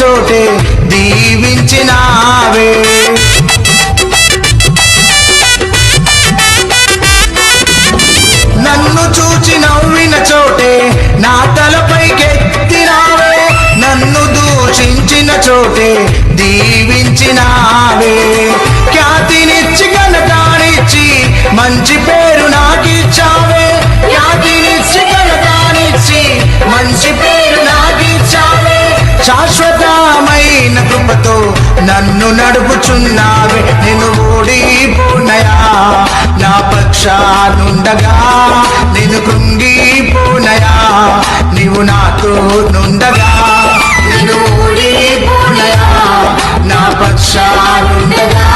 చోటే దీవించినావే. నన్ను చూచి నవ్విన చోటే నా తలపైకెత్తినావే. నన్ను దూషించిన చోటే దీవించినావే. ఖ్యాతినిచ్చి ఘనతానిచ్చి మంచి పేరు నాకిచ్చావే. ఖ్యాతినిచ్చి ఘనతానిచ్చి మంచి పేరు నాకిచ్చావే. శాశ్వతమైన కృపతో నన్ను నడుపుచున్నావే. నేను ఓడిపోనయా నా పక్షానుండగా, నేను కృంగిపోనయా నీవు నాతో నుండగా. నేను ఓడిపోనయా నా పక్షానుండగా,